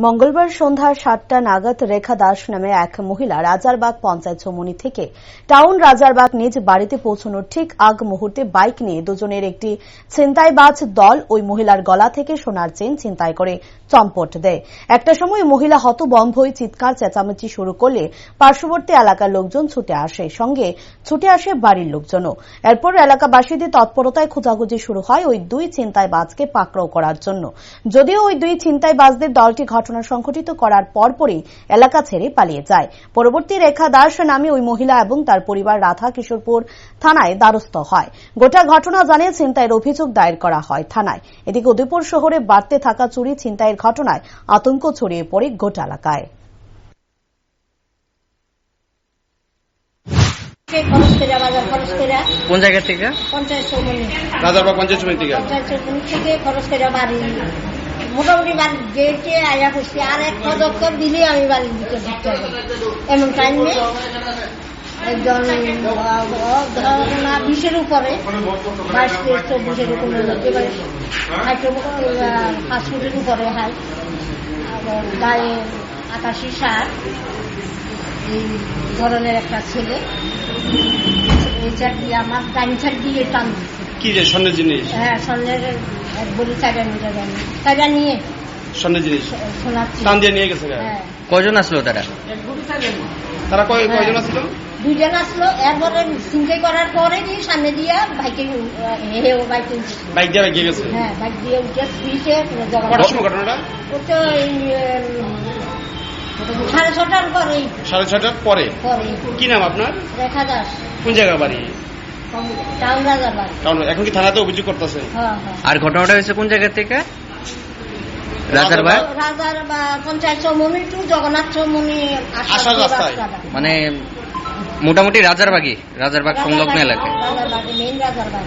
মঙ্গলবার সন্ধ্যা ৭টা নাগাদ রেখা দাস নামে এক মহিলা রাজারবাগ পঞ্চায়েত চৌমুহনী থেকে টাউন রাজারবাগ নিজ বাড়িতে পৌঁছানোর ঠিক আগ মুহূর্তে বাইক নিয়ে দুজনের একটি ছিনতাইবাজ দল ওই মহিলার গলা থেকে সোনার চেন ছিনতাই করে চম্পট দেয়। একটা সময় মহিলা হতভম্ব হয়ে চিৎকার চেঁচামেচি শুরু করলে পার্শ্ববর্তী এলাকার লোকজন ছুটে আসে, সঙ্গে ছুটে আসে বাড়ির লোকজনও। এরপর এলাকাবাসীদের তৎপরতায় খোঁজাখুঁজি শুরু হয় ওই দুই ছিনতাইবাজকে পাকড়াও করার জন্য। যদিও ওই দুই ছিনতাইবাজদের দলটি ঘটনা সংঘটিত করার পরপরই এলাকা ছেড়ে পালিয়ে যায়। পরবর্তী রেখা দাস নামে ওই মহিলা এবং তার পরিবার রাধা কিশোরপুর থানায় দ্বারস্থ হয়। গোটা ঘটনা জানিয়ে ছিনতাইয়ের অভিযোগ দায়ের করা হয় থানায়। এদিকে উদয়পুর শহরে বাড়তে থাকা চুরি ছিনতাইয়ের ঘটনায় আতঙ্ক ছড়িয়ে পড়ে গোটা এলাকায়। কোন জায়গা থেকে? পঞ্চায়েত চৌমুহনী। রাজারবাগ পঞ্চায়েত চৌমুহনী থেকে। পঞ্চায়েত চৌমুহনী থেকে খরচ করে বাড়ি মোটামুটি বাড়ি গেটে আয়া করছি, আর এক পদক্ষেপ দিলে আমি বাড়ির ভিতরে ঢুকতে হবে। এমন টাইমে একজন 20-এর উপরে 22-24 উপরে 5 ফুটের উপরে হাই, গায়ে আকাশি শার্ট, এই ধরনের একটা ছেলে এই চার দিয়ে আমার ডাইন সাইড দিয়ে টান কি রে স্বর্ণের জিনিস? হ্যাঁ, স্বর্ণের এক বড়ি চাইটা নিয়ে স্বর্ণের জিনিস শোনাচ্ছি টান দিয়ে নিয়ে গেছে। হ্যাঁ। কয়জন আসলো তারা? তারা কয়জন আসলো? 2 জন আসলো। এরপরে ছিনতাই করার পরে দিয়ে সামনে দিয়ে বাইকে বাইক দিয়ে গিয়ে গেছে। হ্যাঁ, বাইক দিয়ে উঠে সুইচে ঘটনাটা ওটা 6:30টার পরে। 6:30টার পরে। কি নাম আপনার? রেখা দাস। কোন জায়গা বাড়ি? টাউন রাজারবাগ। এখন কি থানাতে অভিযোগ করতেছে? হ্যাঁ। আর ঘটনাটা হয়েছে কোন জায়গা থেকে? রাজারবাগ পঞ্চায়েত চৌমুহনী টু জগন্নাথ চৌমুহনী আসার রাস্তায়, মানে মোটামুটি রাজারবাগ সংলগ্ন এলাকায়। রাজারবাগ মেইন রাজারবাগ।